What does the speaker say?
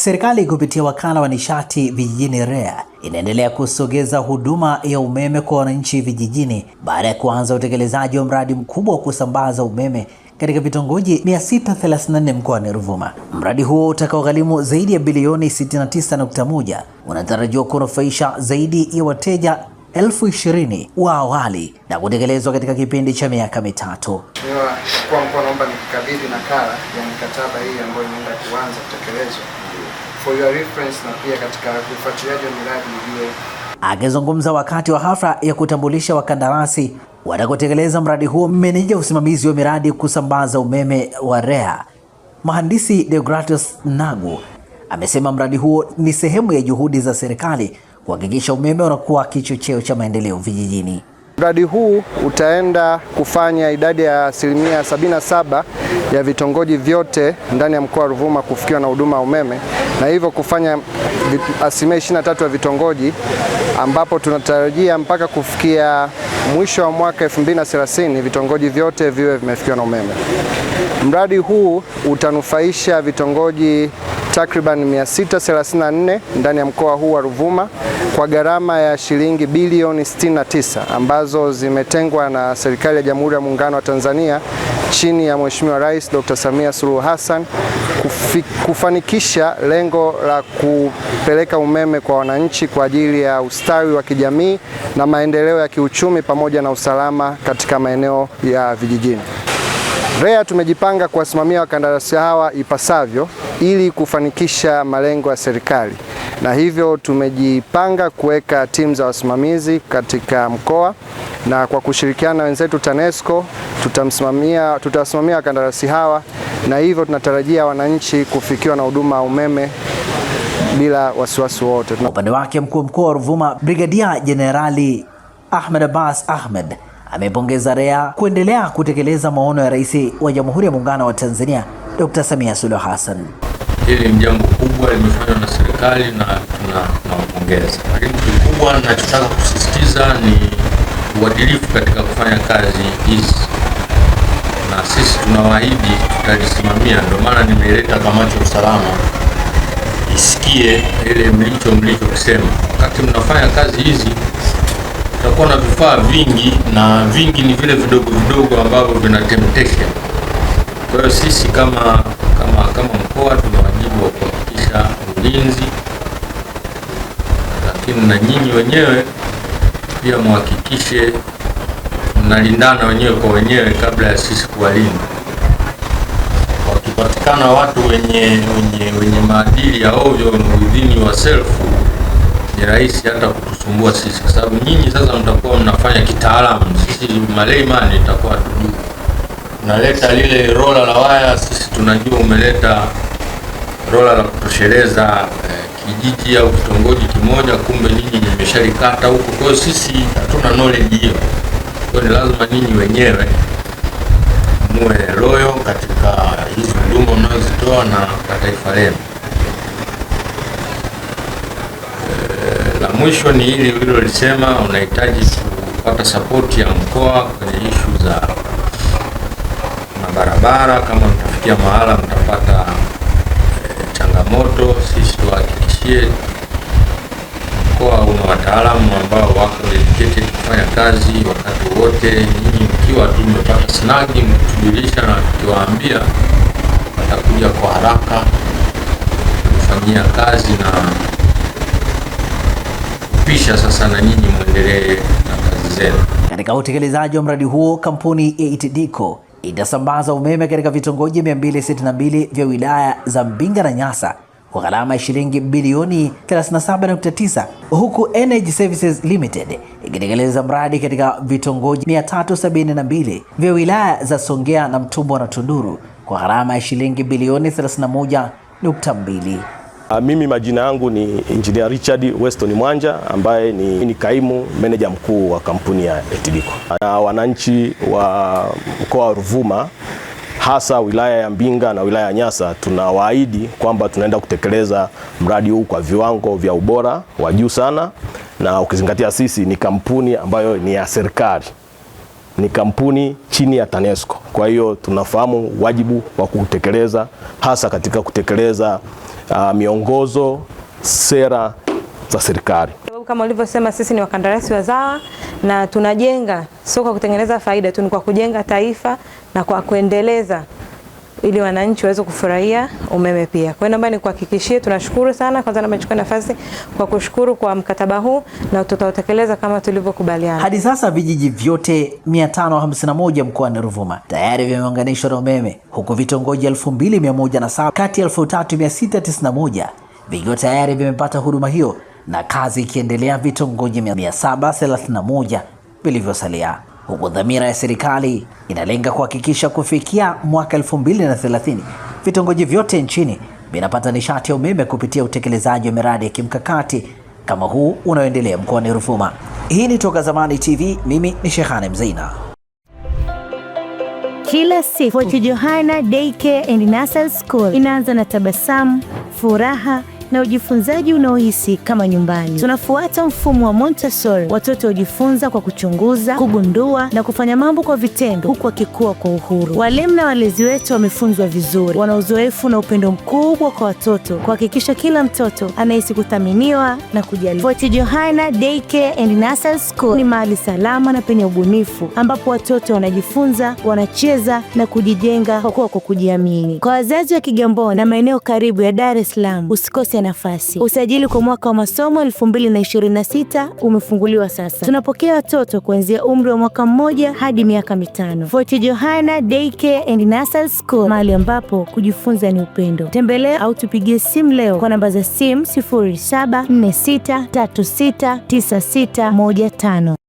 Serikali kupitia wakala wa nishati vijijini REA inaendelea kusogeza huduma ya umeme kwa wananchi vijijini baada ya kuanza utekelezaji wa mradi mkubwa wa kusambaza umeme katika vitongoji 634 mkoani Ruvuma. Mradi huo utakaogharimu zaidi ya bilioni 69.1 unatarajiwa kunufaisha zaidi ya wateja 20,000 wa awali na kutekelezwa katika kipindi cha miaka mitatu. Kwa mkoa naomba nikabidhi nakala ya mikataba hii ambayo inaenda kuanza kutekelezwa for your reference na pia katika ufuatiliaji wa miradi hiyo. Akizungumza wakati wa hafla ya kutambulisha wakandarasi watakotekeleza mradi huo, meneja usimamizi wa miradi kusambaza umeme wa REA, Mhandisi Deogratus Nagu, amesema mradi huo ni sehemu ya juhudi za serikali kuhakikisha umeme unakuwa kichocheo cha maendeleo vijijini. Mradi huu utaenda kufanya idadi ya 77% ya vitongoji vyote ndani ya mkoa wa Ruvuma kufikiwa na huduma ya umeme, na hivyo kufanya 23% ya vitongoji ambapo tunatarajia mpaka kufikia mwisho wa mwaka 2030 vitongoji vyote viwe vimefikiwa na umeme. Mradi huu utanufaisha vitongoji takriban 634 ndani ya mkoa huu wa Ruvuma kwa gharama ya shilingi bilioni 69 ambazo zimetengwa na serikali ya Jamhuri ya Muungano wa Tanzania chini ya Mheshimiwa Rais Dr. Samia Suluhu Hassan kufanikisha lengo la kupeleka umeme kwa wananchi kwa ajili ya ustawi wa kijamii na maendeleo ya kiuchumi pamoja na usalama katika maeneo ya vijijini. REA tumejipanga kuwasimamia wakandarasi hawa ipasavyo ili kufanikisha malengo ya serikali, na hivyo tumejipanga kuweka timu za wasimamizi katika mkoa, na kwa kushirikiana na wenzetu TANESCO tutawasimamia wakandarasi hawa, na hivyo tunatarajia wananchi kufikiwa na huduma ya umeme bila wasiwasi wote. Kwa upande wake, mkuu wa mkoa wa Ruvuma Brigadia Jenerali Ahmed Abbas Ahmed amepongeza REA kuendelea kutekeleza maono ya Rais wa Jamhuri ya Muungano wa Tanzania Dr. Samia Suluhu Hassan. Hili ni jambo kubwa limefanywa na serikali na tunawapongeza. Lakini kikubwa ninachotaka kusisitiza ni uadilifu katika kufanya kazi hizi, na sisi tunawaahidi tutalisimamia. Ndio maana nimeleta kamati ya usalama isikie ile mlichokisema. Wakati mnafanya kazi hizi tutakuwa na vifaa vingi, na vingi ni vile vidogo vidogo ambavyo vina temptation. Kwa hiyo sisi kama mkoa tuna wajibu wa kuhakikisha ulinzi, lakini na nyinyi wenyewe pia muhakikishe mnalindana wenyewe kwa wenyewe kabla ya sisi kuwalinda. Wakipatikana watu wenye maadili ya ovyo within yourself, ni rahisi hata kutusumbua sisi, kwa sababu nyinyi sasa mtakuwa mnafanya kitaalamu, sisi malayman itakuwa tujui. Unaleta lile rola la waya, sisi tunajua umeleta rola la kutosheleza kijiji au kitongoji kimoja, kumbe nyinyi mmeshalikata huko. Kwa hiyo sisi hatuna knowledge hiyo. Kwa hiyo ni lazima nyinyi wenyewe muwe loyo katika hizo huduma mnazozitoa na kwa taifa lenu. La mwisho ni hili ulilolisema, unahitaji kupata support ya mkoa kwenye issue za barabara. Kama mtafikia mahala mtapata changamoto, sisi tuhakikishie mkoa una wataalamu ambao wako dedicated kufanya kazi wakati wote. Nyinyi mkiwa tu mmepata snagi mtujulisha, na tukiwaambia watakuja kwa haraka kufanyia kazi na kupisha sasa na nyinyi muendelee na kazi zenu. Katika utekelezaji wa mradi huo, kampuni ya ETDCO itasambaza umeme katika vitongoji 262 vya wilaya za Mbinga na Nyasa kwa gharama ya shilingi bilioni 37.9, huku Energy Services Limited ikitekeleza mradi katika vitongoji 372 vya wilaya za Songea na Mtumbo na Tunduru kwa gharama ya shilingi bilioni 31.2. Mimi majina yangu ni Engineer Richard Weston Mwanja ambaye ni kaimu meneja mkuu wa kampuni ya ETDCO. Na wananchi wa mkoa wa Ruvuma, hasa wilaya ya Mbinga na wilaya ya Nyasa, tunawaahidi kwamba tunaenda kutekeleza mradi huu kwa viwango vya ubora wa juu sana, na ukizingatia sisi ni kampuni ambayo ni ya serikali, ni kampuni chini ya TANESCO. Kwa hiyo tunafahamu wajibu wa kutekeleza, hasa katika kutekeleza miongozo, sera za serikali. Kama ulivyosema, sisi ni wakandarasi wazawa na tunajenga sio kwa kutengeneza faida tu, ni kwa kujenga taifa na kwa kuendeleza ili wananchi waweze kufurahia umeme pia. Kwa hiyo naomba nikuhakikishie tunashukuru sana. Kwanza nimechukua nafasi kwa kushukuru kwa mkataba huu na tutautekeleza kama tulivyokubaliana. Hadi sasa vijiji vyote 551 mkoani Ruvuma tayari vimeunganishwa na umeme, huku vitongoji 2107 kati ya 3691 vikiwa tayari vimepata huduma hiyo, na kazi ikiendelea vitongoji 731 vilivyosalia, huku dhamira ya serikali inalenga kuhakikisha kufikia mwaka 2030 vitongoji vyote nchini vinapata nishati ya umeme kupitia utekelezaji wa miradi ya kimkakati kama huu unaoendelea mkoani Ruvuma. Hii ni Toka Zamani TV, mimi ni Shehane Mzeina. Kila siku Fort Johanna Daycare and Nursery School inaanza na tabasamu, furaha na ujifunzaji unaohisi kama nyumbani. Tunafuata mfumo wa Montessori. Watoto hujifunza kwa kuchunguza, kugundua na kufanya mambo kwa vitendo, huku wakikua kwa uhuru. Walimu na walezi wetu wamefunzwa vizuri, wana uzoefu na upendo mkubwa kwa watoto, kuhakikisha kila mtoto anahisi kuthaminiwa na kujaliwa. Fort Johanna Daycare and Nursery School ni mahali salama na penye ubunifu, ambapo watoto wanajifunza, wanacheza na kujijenga kwa kujiamini. Kwa wazazi wa Kigamboni na maeneo karibu ya Dar es Salaam, usikose nafasi. Usajili kwa mwaka wa masomo 2026 umefunguliwa sasa. Tunapokea watoto kuanzia umri wa mwaka 1 hadi miaka 5. Fort Johanna Daycare and Nursery School, mahali ambapo kujifunza ni upendo. Tembelea au tupigie simu leo kwa namba za simu 0746369615.